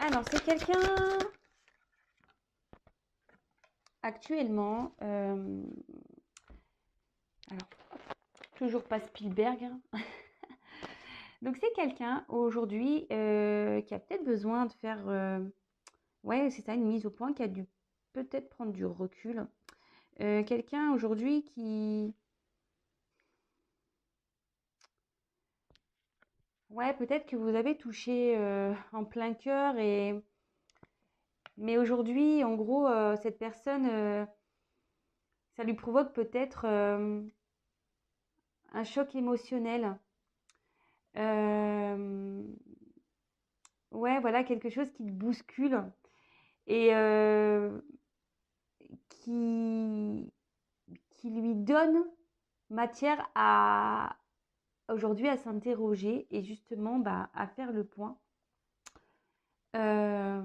Alors, c'est quelqu'un actuellement. Alors, toujours pas Spielberg, hein. Donc, c'est quelqu'un aujourd'hui qui a peut-être besoin de faire. Ouais, c'est ça, une mise au point, qui a dû peut-être prendre du recul. Quelqu'un aujourd'hui qui. Ouais, peut-être que vous avez touché en plein cœur et. Mais aujourd'hui, en gros, cette personne, ça lui provoque peut-être un choc émotionnel. Euh, ouais, voilà, quelque chose qui le bouscule et qui, qui lui donne matière à aujourd'hui à s'interroger et justement bah, à faire le point, euh,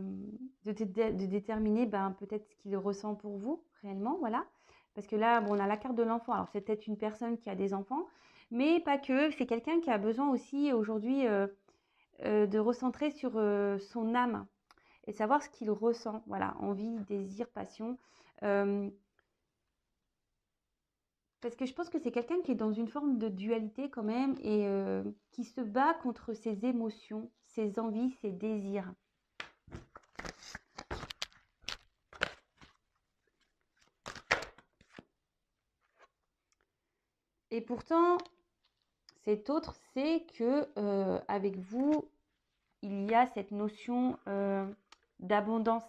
de déterminer ben, peut-être ce qu'il ressent pour vous réellement, voilà. Parce que là, bon, on a la carte de l'enfant. Alors, c'est peut-être une personne qui a des enfants, mais pas que. C'est quelqu'un qui a besoin aussi aujourd'hui de recentrer sur son âme et savoir ce qu'il ressent. Voilà, envie, désir, passion. Euh, Parce que je pense que c'est quelqu'un qui est dans une forme de dualité quand même et qui se bat contre ses émotions, ses envies, ses désirs. Et pourtant, cet autre sait que avec vous, il y a cette notion d'abondance.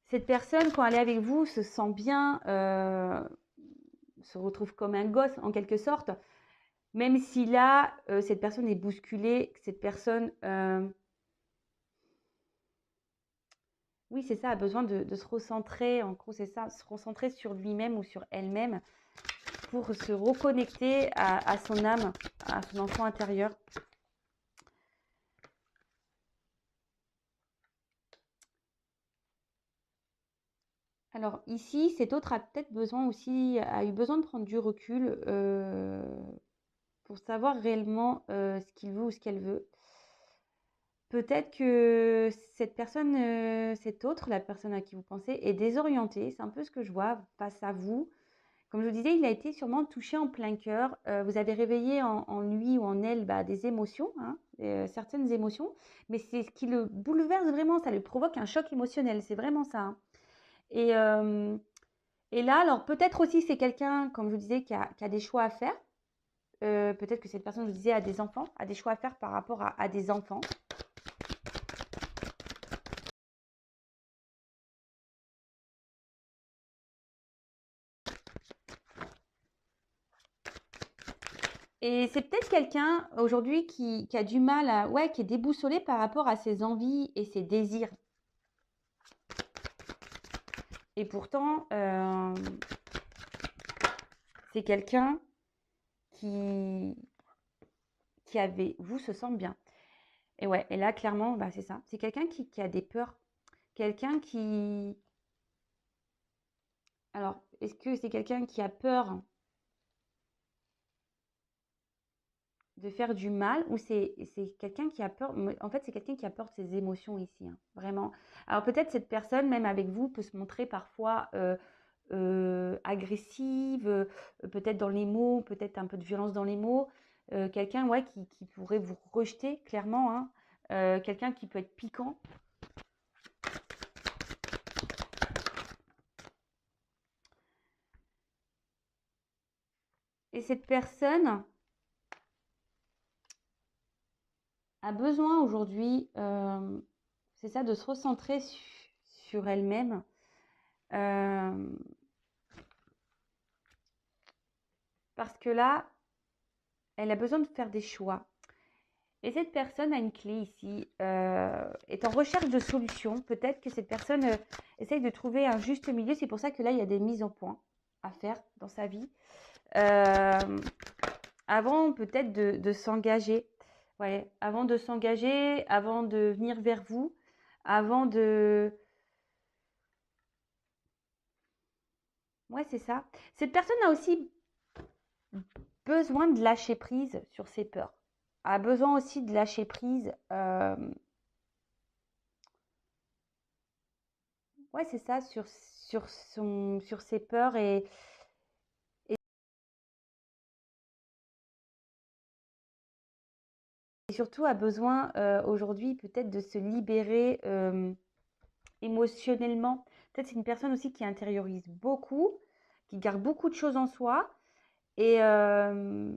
Cette personne, quand elle est avec vous, se sent bien, se retrouve comme un gosse en quelque sorte, même si là, cette personne est bousculée, cette personne, oui, c'est ça, a besoin de se recentrer, en gros, c'est ça, se recentrer sur lui-même ou sur elle-même pour se reconnecter à son âme, à son enfant intérieur. Alors ici, cet autre a peut-être besoin aussi, a eu besoin de prendre du recul pour savoir réellement ce qu'il veut ou ce qu'elle veut. Peut-être que cette personne, cette autre, la personne à qui vous pensez, est désorientée. C'est un peu ce que je vois face à vous. Comme je vous disais, il a été sûrement touché en plein cœur. Vous avez réveillé en lui ou en elle bah, des émotions, hein, certaines émotions, mais c'est ce qui le bouleverse vraiment, ça lui provoque un choc émotionnel, c'est vraiment ça, hein. Et, euh, et là, alors peut-être aussi c'est quelqu'un, comme je vous disais, qui a des choix à faire. Peut-être que cette personne, je vous disais, a des enfants, a des choix à faire par rapport à des enfants. Et c'est peut-être quelqu'un aujourd'hui qui a du mal à, ouais, qui est déboussolé par rapport à ses envies et ses désirs. Et pourtant, c'est quelqu'un qui, qui avait, vous se sent bien. Et ouais, et là, clairement, bah, c'est ça. C'est quelqu'un qui a des peurs. Quelqu'un qui. Alors, est-ce que c'est quelqu'un qui a peur de faire du mal ou c'est quelqu'un qui a peur. En fait, c'est quelqu'un qui a peur de ses émotions ici, hein, vraiment. Alors, peut-être cette personne, même avec vous, peut se montrer parfois agressive, peut-être dans les mots, peut-être un peu de violence dans les mots. Quelqu'un ouais, qui pourrait vous rejeter, clairement, hein. Quelqu'un qui peut être piquant. Et cette personne a besoin aujourd'hui, c'est ça, de se recentrer sur elle-même. Euh, Parce que là, elle a besoin de faire des choix. Et cette personne a une clé ici, est en recherche de solutions. Peut-être que cette personne essaye de trouver un juste milieu. C'est pour ça que là, il y a des mises au point à faire dans sa vie. Euh, Avant peut-être de s'engager. Ouais, avant de s'engager, avant de venir vers vous, avant de. Ouais, c'est ça. Cette personne a aussi besoin de lâcher prise sur ses peurs. A besoin aussi de lâcher prise ouais, c'est ça, sur ses peurs et surtout a besoin aujourd'hui peut-être de se libérer émotionnellement. Peut-être c'est une personne aussi qui intériorise beaucoup, qui garde beaucoup de choses en soi. Et, euh,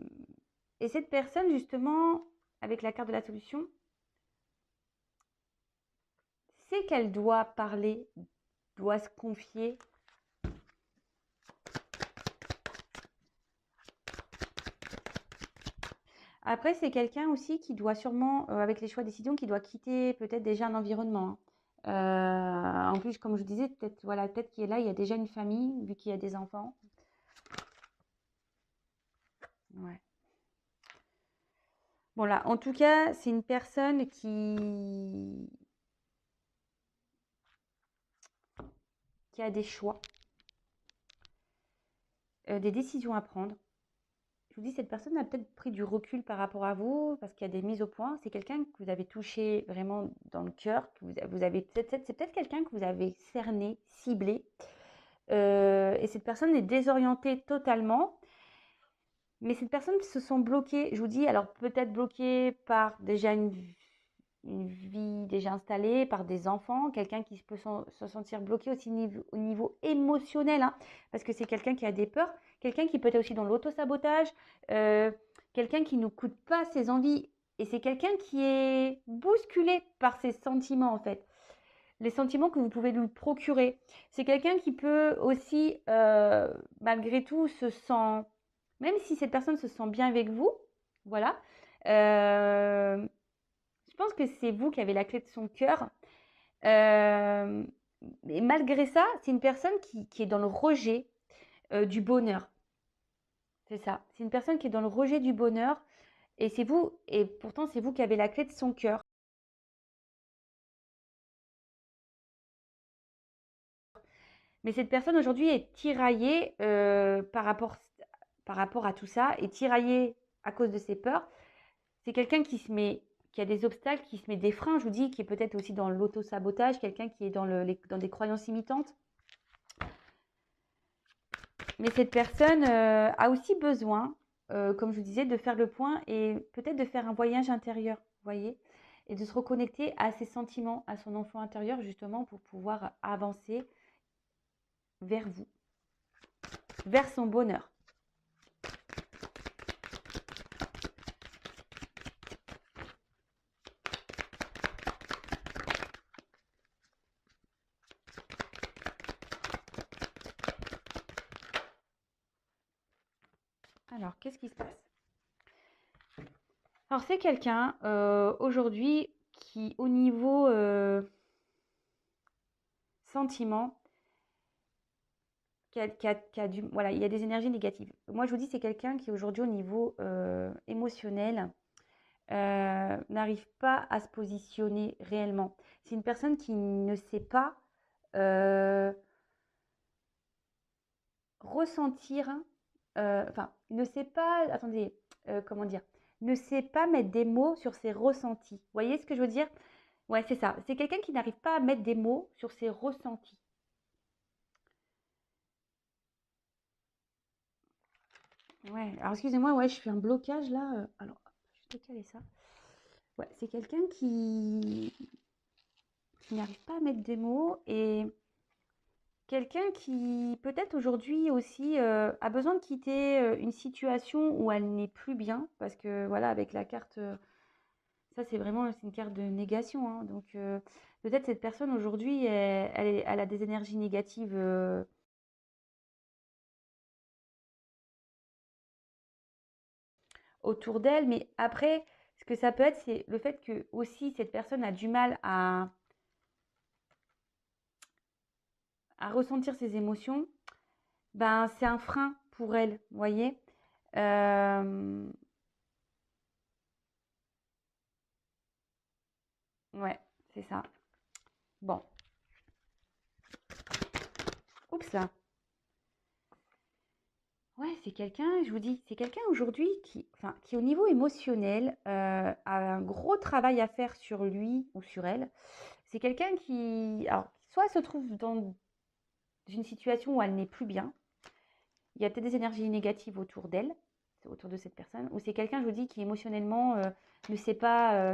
et cette personne, justement, avec la carte de la solution, c'est qu'elle doit parler, doit se confier. Après, c'est quelqu'un aussi qui doit sûrement, avec les choix de décision, qui doit quitter peut-être déjà un environnement, hein. En plus, comme je disais, peut-être voilà, peut-être qu'il est là, il y a déjà une famille, vu qu'il y a des enfants. Ouais. Bon là, en tout cas, c'est une personne qui a des choix, des décisions à prendre. Je vous dis, cette personne a peut-être pris du recul par rapport à vous, parce qu'il y a des mises au point. C'est quelqu'un que vous avez touché vraiment dans le cœur, que vous avez c'est peut-être quelqu'un que vous avez cerné, ciblé. Et cette personne est désorientée totalement. Mais cette personne se sent bloquée, je vous dis, alors peut-être bloquée par déjà une vie déjà installée, par des enfants, quelqu'un qui peut se sentir bloqué aussi au niveau émotionnel, hein, parce que c'est quelqu'un qui a des peurs, quelqu'un qui peut être aussi dans l'autosabotage, euh, quelqu'un qui ne coûte pas ses envies, et c'est quelqu'un qui est bousculé par ses sentiments en fait, les sentiments que vous pouvez lui procurer. C'est quelqu'un qui peut aussi, malgré tout, se sent, même si cette personne se sent bien avec vous, voilà, euh, je pense que c'est vous qui avez la clé de son cœur. Euh, mais malgré ça, c'est une personne qui est dans le rejet du bonheur. C'est ça. C'est une personne qui est dans le rejet du bonheur. Et c'est vous, et pourtant c'est vous qui avez la clé de son cœur. Mais cette personne aujourd'hui est tiraillée par rapport à tout ça, est tiraillée à cause de ses peurs. C'est quelqu'un qui a des obstacles, qui se met des freins, je vous dis, qui est peut-être aussi dans l'auto-sabotage, quelqu'un qui est dans des croyances imitantes. Mais cette personne a aussi besoin, comme je vous disais, de faire le point et peut-être de faire un voyage intérieur, vous voyez, et de se reconnecter à ses sentiments, à son enfant intérieur, justement, pour pouvoir avancer vers vous, vers son bonheur. Alors, qu'est-ce qui se passe? Alors, c'est quelqu'un aujourd'hui qui, au niveau sentiment, voilà, il y a des énergies négatives. Moi, je vous dis, c'est quelqu'un qui, aujourd'hui, au niveau émotionnel, n'arrive pas à se positionner réellement. C'est une personne qui ne sait pas euh, ressentir, enfin, ne sait pas, attendez, comment dire, ne sait pas mettre des mots sur ses ressentis. Vous voyez ce que je veux dire? Ouais, c'est ça. C'est quelqu'un qui n'arrive pas à mettre des mots sur ses ressentis. Ouais, alors excusez-moi, ouais, je fais un blocage là. Alors, je vais caler ça. Ouais, c'est quelqu'un qui n'arrive pas à mettre des mots et quelqu'un qui peut-être aujourd'hui aussi a besoin de quitter une situation où elle n'est plus bien, parce que voilà, avec la carte, ça c'est une carte de négation, hein, donc peut-être cette personne aujourd'hui, elle a des énergies négatives autour d'elle, mais après, ce que ça peut être, c'est le fait que aussi cette personne a du mal à ressentir ses émotions, ben c'est un frein pour elle, vous voyez. Euh, ouais, c'est ça. Bon, oups là. Ouais, c'est quelqu'un, je vous dis, c'est quelqu'un aujourd'hui qui au niveau émotionnel, a un gros travail à faire sur lui ou sur elle. C'est quelqu'un qui, alors, soit se trouve dans une situation où elle n'est plus bien, il y a peut-être des énergies négatives autour d'elle, autour de cette personne, ou c'est quelqu'un, je vous dis, qui émotionnellement ne sait pas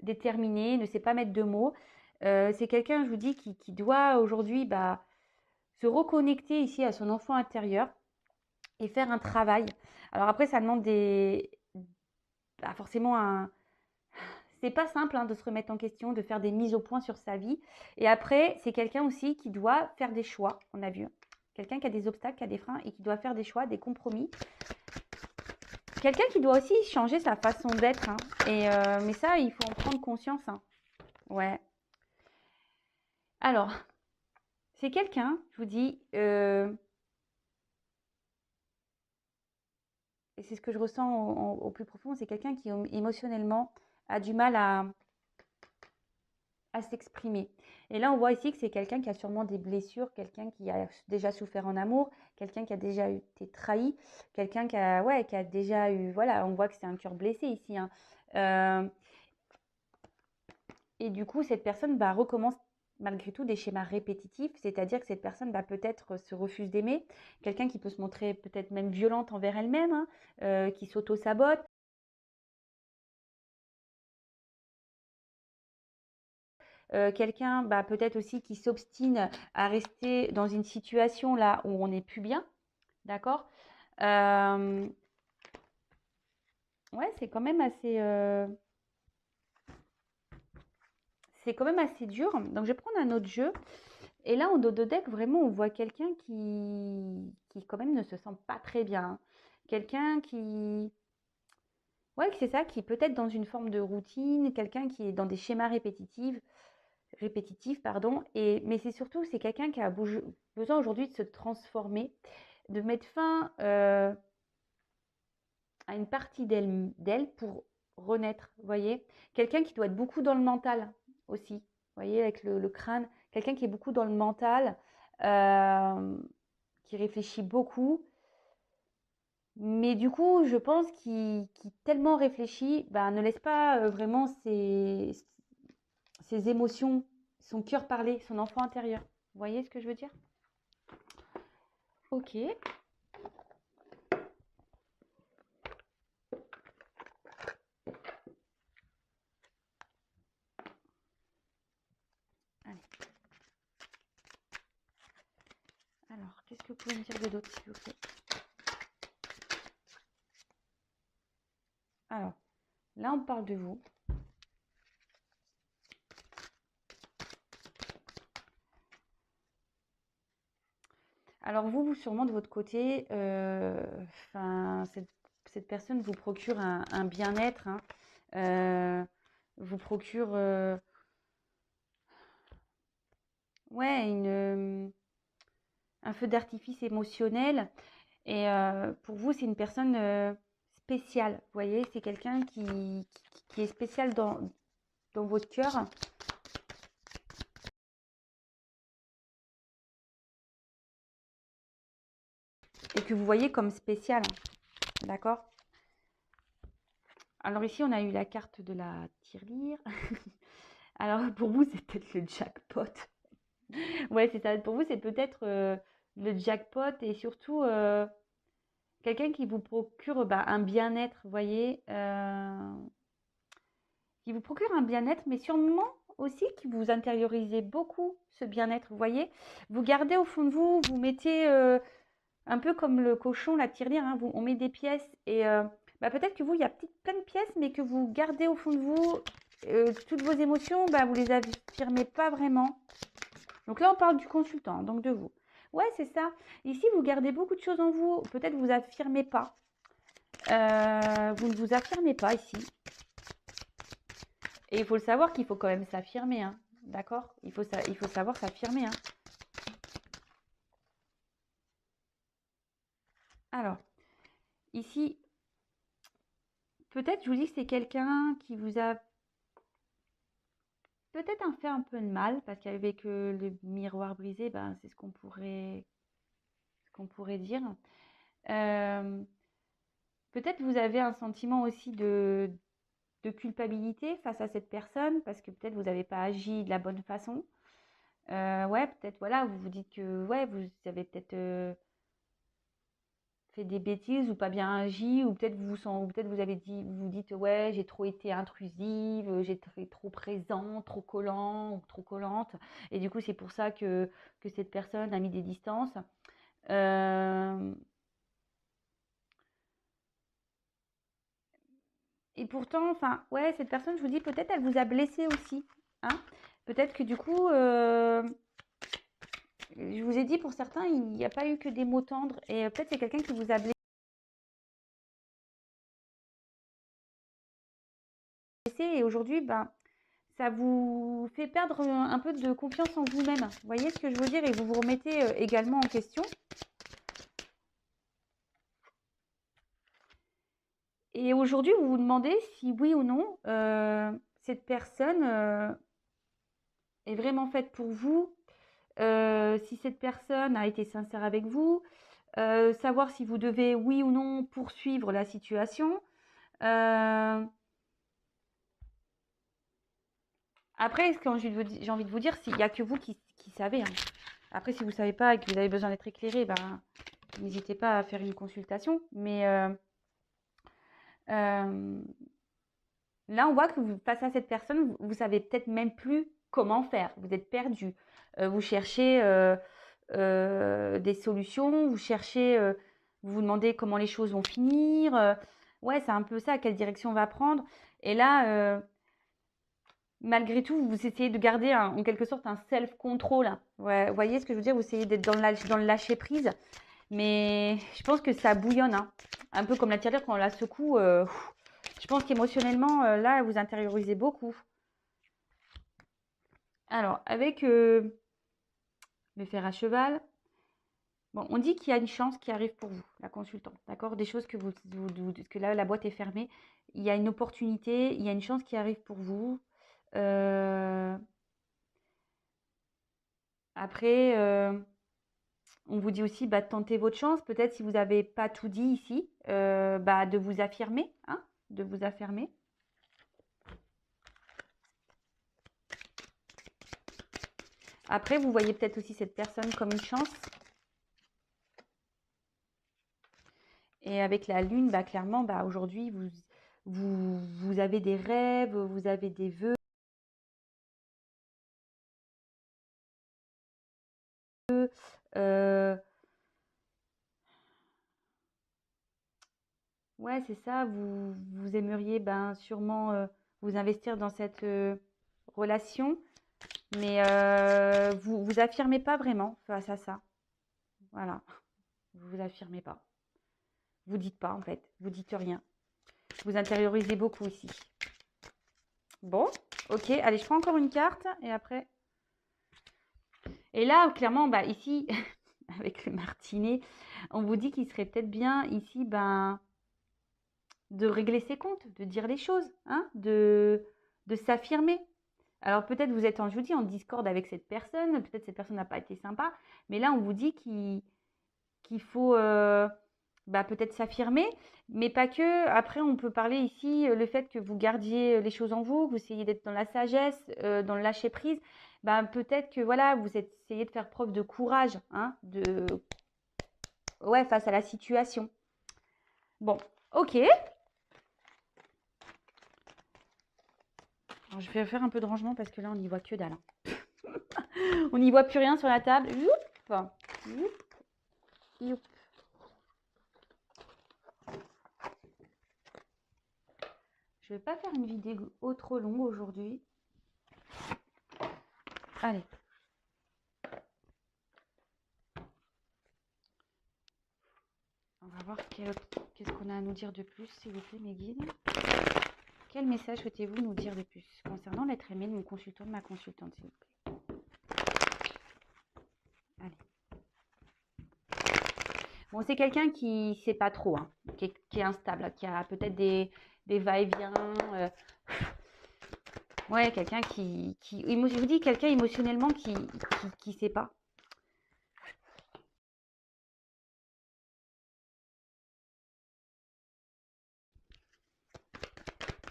déterminer, ne sait pas mettre de mots. C'est quelqu'un, je vous dis, qui doit aujourd'hui bah, se reconnecter ici à son enfant intérieur et faire un travail. Alors après, ça demande bah, forcément un. C'est pas simple hein, de se remettre en question, de faire des mises au point sur sa vie. Et après, c'est quelqu'un aussi qui doit faire des choix, on a vu. Quelqu'un qui a des obstacles, qui a des freins et qui doit faire des choix, des compromis. Quelqu'un qui doit aussi changer sa façon d'être. Hein. Mais ça, il faut en prendre conscience. Hein. Ouais. Alors, c'est quelqu'un, je vous dis, et c'est ce que je ressens au plus profond, c'est quelqu'un qui émotionnellement a du mal à s'exprimer. Et là, on voit ici que c'est quelqu'un qui a sûrement des blessures, quelqu'un qui a déjà souffert en amour, quelqu'un qui a déjà été trahi, quelqu'un qui a déjà eu, voilà, on voit que c'est un cœur blessé ici. Hein. Et du coup, cette personne recommence malgré tout des schémas répétitifs, c'est-à-dire que cette personne peut-être se refuse d'aimer, quelqu'un qui peut se montrer peut-être même violente envers elle-même, hein, qui s'auto-sabote. Quelqu'un peut-être aussi qui s'obstine à rester dans une situation là où on n'est plus bien, d'accord. Ouais, c'est quand même assez dur. Donc je vais prendre un autre jeu. Et là, en dos de deck, vraiment, on voit quelqu'un qui quand même ne se sent pas très bien. Hein. Quelqu'un qui. Ouais, c'est ça, qui est peut-être dans une forme de routine, quelqu'un qui est dans des schémas répétitifs, pardon. Mais c'est surtout, c'est quelqu'un qui a besoin aujourd'hui de se transformer, de mettre fin à une partie d'elle pour renaître, vous voyez. Quelqu'un qui doit être beaucoup dans le mental aussi, vous voyez, avec le crâne. Quelqu'un qui est beaucoup dans le mental, qui réfléchit beaucoup. Mais du coup, je pense qu'il tellement réfléchit, ne laisse pas vraiment ses émotions, son cœur parler, son enfant intérieur. Vous voyez ce que je veux dire? Ok. Allez. Alors, qu'est-ce que vous pouvez me dire de d'autre, s'il vous plaît? Alors, là, on parle de vous. Alors vous, sûrement de votre côté, cette personne vous procure un bien-être, hein, vous procure ouais, un feu d'artifice émotionnel. Et pour vous, c'est une personne spéciale. Vous voyez, c'est quelqu'un qui est spécial dans votre cœur. Et que vous voyez comme spécial. D'accord? Alors ici, on a eu la carte de la tirelire. Alors pour vous, c'est peut-être le jackpot. Ouais, c'est ça. Pour vous, c'est peut-être le jackpot et surtout quelqu'un qui vous procure un bien-être, vous voyez, qui vous procure un bien-être, mais sûrement aussi qui vous intériorisez beaucoup ce bien-être, vous voyez. Vous gardez au fond de vous, vous mettez un peu comme le cochon, la tirelire, hein, on met des pièces et peut-être que vous, il y a plein de pièces, mais que vous gardez au fond de vous toutes vos émotions, vous les affirmez pas vraiment. Donc là, on parle du consultant, donc de vous. Ouais, c'est ça. Ici, vous gardez beaucoup de choses en vous. Peut-être vous affirmez pas. Vous ne vous affirmez pas ici. Et il faut le savoir qu'il faut quand même s'affirmer. Hein. D'accord? Il faut savoir s'affirmer. Hein. Alors, ici, peut-être, je vous dis que c'est quelqu'un qui vous a peut-être fait un peu de mal, parce qu'avec le miroir brisé, c'est ce qu'on pourrait dire. Peut-être vous avez un sentiment aussi de de culpabilité face à cette personne parce que peut-être vous n'avez pas agi de la bonne façon. Ouais, peut-être, voilà, vous vous dites que ouais, vous avez peut-être fait des bêtises ou pas bien agi, ou peut-être ou peut-être vous avez dit, vous vous dites ouais, j'ai trop été intrusive, j'ai été trop présent, trop collant ou trop collante, et du coup c'est pour ça que cette personne a mis des distances. Euh, et pourtant, enfin, ouais, cette personne, je vous dis, peut-être elle vous a blessé aussi, hein. Peut-être que du coup, je vous ai dit, pour certains, il n'y a pas eu que des mots tendres, et peut-être c'est quelqu'un qui vous a blessé, et aujourd'hui, ben, ça vous fait perdre un peu de confiance en vous-même. Vous voyez ce que je veux dire? Et vous vous remettez également en question. Et aujourd'hui, vous vous demandez si oui ou non, cette personne est vraiment faite pour vous, si cette personne a été sincère avec vous, savoir si vous devez oui ou non poursuivre la situation. Après, quand j'ai envie de vous dire, il n'y a que vous qui savez, hein. Après, si vous ne savez pas et que vous avez besoin d'être éclairé, ben, n'hésitez pas à faire une consultation. Mais là, on voit que face à cette personne, vous savez peut-être même plus comment faire. Vous êtes perdu. Vous cherchez des solutions, vous vous demandez comment les choses vont finir. Ouais, c'est un peu ça, quelle direction on va prendre. Et là, malgré tout, vous essayez de garder en quelque sorte un self-control. Ouais, vous voyez ce que je veux dire? Vous essayez d'être dans le lâcher-prise. Mais je pense que ça bouillonne, hein. Un peu comme la tirelire quand on la secoue. Je pense qu'émotionnellement, là, vous intériorisez beaucoup. Alors, avec le fer à cheval, bon, on dit qu'il y a une chance qui arrive pour vous, la consultante, d'accord? Des choses que là, la boîte est fermée. Il y a une opportunité, il y a une chance qui arrive pour vous. Euh, Après, on vous dit aussi, bah, tentez votre chance. Peut-être si vous n'avez pas tout dit ici, bah, de vous affirmer, hein, de vous affirmer. Après, vous voyez peut-être aussi cette personne comme une chance. Et avec la lune, bah, clairement, bah, aujourd'hui, vous avez des rêves, vous avez des vœux. Euh, ouais, c'est ça. Vous aimeriez ben, sûrement vous investir dans cette relation, mais vous affirmez pas vraiment face à ça. Voilà, vous vous affirmez pas. Vous dites pas en fait, vous dites rien. Vous intériorisez beaucoup ici. Bon, ok, allez, je prends encore une carte et après. Et là, clairement, bah, ici, avec le martinet, on vous dit qu'il serait peut-être bien ici ben, de régler ses comptes, de dire les choses, hein, de s'affirmer. Alors peut-être vous êtes, je vous dis, en discorde avec cette personne, peut-être cette personne n'a pas été sympa, mais là on vous dit qu'il faut bah, peut-être s'affirmer, mais pas que. Après on peut parler ici le fait que vous gardiez les choses en vous, que vous essayez d'être dans la sagesse, dans le lâcher prise. Bah, peut-être que voilà, vous essayez de faire preuve de courage, hein, ouais, face à la situation. Bon, ok. Alors, je vais faire un peu de rangement parce que là on n'y voit que dalle, hein. On n'y voit plus rien sur la table. Youp, youp, youp. Je vais pas faire une vidéo trop longue aujourd'hui. Allez. On va voir qu'est-ce qu'on a à nous dire de plus, s'il vous plaît, mes guides. Quel message souhaitez-vous nous dire de plus concernant l'être aimé de mon consultant, de ma consultante, s'il vous plaît? Allez. Bon, c'est quelqu'un qui ne sait pas trop, hein, qui est instable, qui a peut-être des va-et-vient. Ouais, quelqu'un je vous dis, quelqu'un émotionnellement qui sait pas.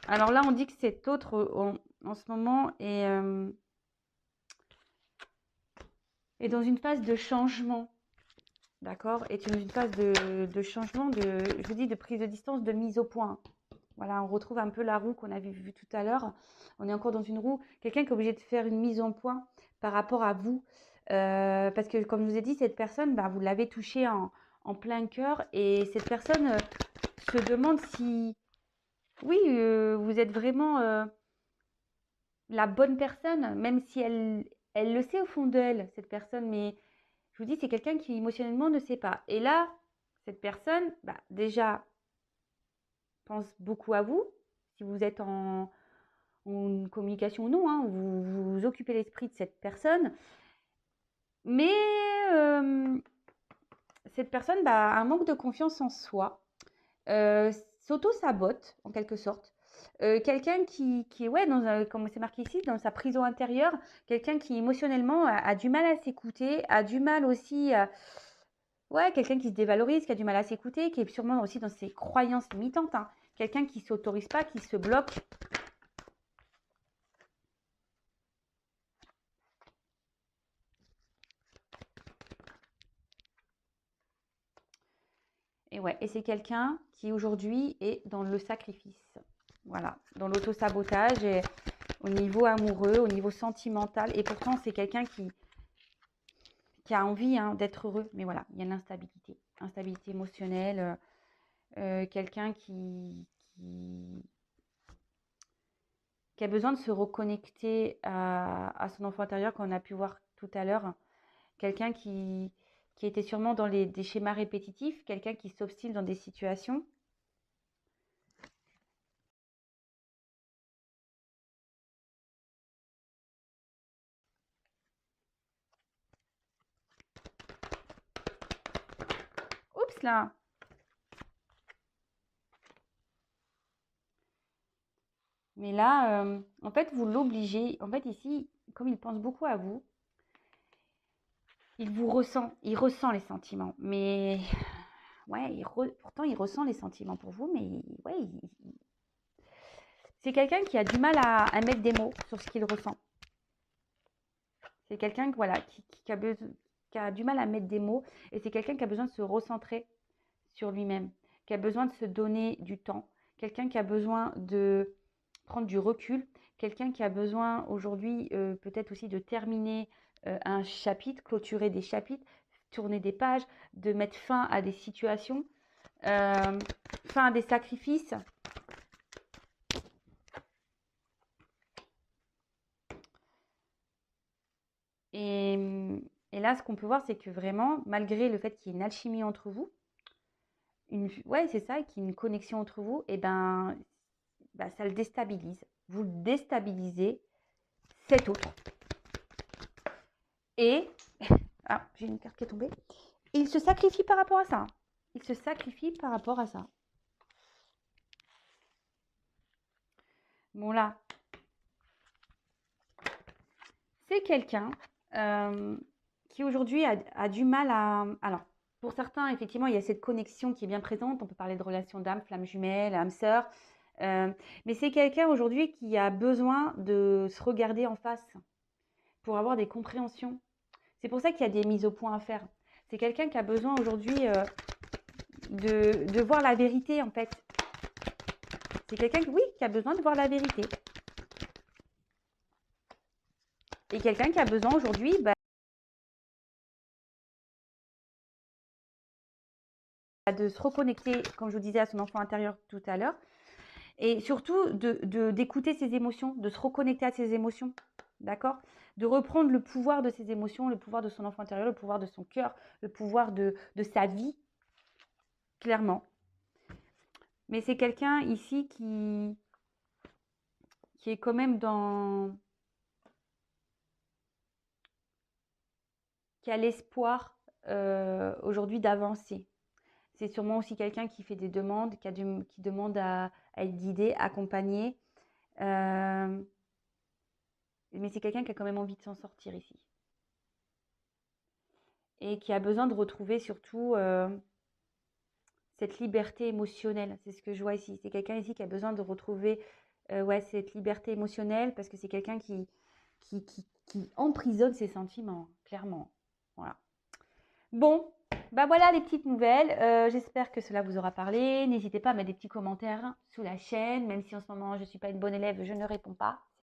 Alors là, on dit que cet autre, en ce moment, est dans une phase de changement, d'accord? Est dans une phase de changement, je vous dis, de prise de distance, de mise au point. Voilà, on retrouve un peu la roue qu'on avait vue tout à l'heure. On est encore dans une roue. Quelqu'un qui est obligé de faire une mise en point par rapport à vous. Parce que, comme je vous ai dit, cette personne, bah, vous l'avez touchée en plein cœur. Et cette personne se demande si, oui, vous êtes vraiment la bonne personne, même si elle le sait au fond d'elle, cette personne. Mais je vous dis, c'est quelqu'un qui émotionnellement ne sait pas. Et là, cette personne, bah, déjà, pense beaucoup à vous. Si vous êtes en communication ou non, hein, vous occupez l'esprit de cette personne. Mais cette personne bah, a un manque de confiance en soi, s'auto-sabote en quelque sorte. Quelqu'un qui est, ouais, comme c'est marqué ici, dans sa prison intérieure, quelqu'un qui émotionnellement a du mal à s'écouter, a du mal aussi ouais, quelqu'un qui se dévalorise, qui a du mal à s'écouter, qui est sûrement aussi dans ses croyances limitantes, hein. Quelqu'un qui ne s'autorise pas, qui se bloque. Et ouais, et c'est quelqu'un qui aujourd'hui est dans le sacrifice. Voilà, dans l'auto-sabotage et au niveau amoureux, au niveau sentimental. Et pourtant, c'est quelqu'un qui a envie hein, d'être heureux. Mais voilà, il y a l'instabilité. Instabilité émotionnelle. Quelqu'un qui, qui a besoin de se reconnecter à son enfant intérieur, qu'on a pu voir tout à l'heure. Quelqu'un qui était sûrement dans des schémas répétitifs. Quelqu'un qui s'obstine dans des situations. Oups là! Mais là, en fait, vous l'obligez. En fait, ici, comme il pense beaucoup à vous, il ressent les sentiments. Mais ouais, pourtant, il ressent les sentiments pour vous, mais ouais, c'est quelqu'un qui a du mal à mettre des mots sur ce qu'il ressent. C'est quelqu'un voilà, qui a du mal à mettre des mots, et c'est quelqu'un qui a besoin de se recentrer sur lui-même, qui a besoin de se donner du temps, quelqu'un qui a besoin de prendre du recul, quelqu'un qui a besoin aujourd'hui peut-être aussi de terminer un chapitre, clôturer des chapitres, tourner des pages, de mettre fin à des situations, fin à des sacrifices. Et, et là, ce qu'on peut voir, c'est que vraiment, malgré le fait qu'il y ait une alchimie entre vous, ouais, c'est ça, qu'il y ait une connexion entre vous, et ben, bah, ça le déstabilise. Vous le déstabilisez, cet autre. Et, ah, j'ai une carte qui est tombée. Et il se sacrifie par rapport à ça. Il se sacrifie par rapport à ça. Bon là, c'est quelqu'un qui aujourd'hui a du mal à... Alors, pour certains, effectivement, il y a cette connexion qui est bien présente. On peut parler de relation d'âme, flamme jumelle, âme sœur. Mais c'est quelqu'un aujourd'hui qui a besoin de se regarder en face pour avoir des compréhensions. C'est pour ça qu'il y a des mises au point à faire. C'est quelqu'un qui a besoin aujourd'hui de voir la vérité, en fait. C'est quelqu'un, oui, qui a besoin de voir la vérité. Et quelqu'un qui a besoin aujourd'hui de se reconnecter, comme je vous disais, à son enfant intérieur tout à l'heure. Et surtout, d'écouter ses émotions, de se reconnecter à ses émotions. D'accord? De reprendre le pouvoir de ses émotions, le pouvoir de son enfant intérieur, le pouvoir de son cœur, le pouvoir de sa vie, clairement. Mais c'est quelqu'un ici qui est quand même qui a l'espoir aujourd'hui d'avancer. C'est sûrement aussi quelqu'un qui fait des demandes, qui demande à être guidé, accompagné. Mais c'est quelqu'un qui a quand même envie de s'en sortir ici. Et qui a besoin de retrouver surtout cette liberté émotionnelle. C'est ce que je vois ici. C'est quelqu'un ici qui a besoin de retrouver Ouais, cette liberté émotionnelle parce que c'est quelqu'un qui emprisonne ses sentiments, clairement. Voilà. Bon, bah voilà les petites nouvelles. J'espère que cela vous aura parlé. N'hésitez pas à mettre des petits commentaires sous la chaîne, même si en ce moment je ne suis pas une bonne élève, je ne réponds pas.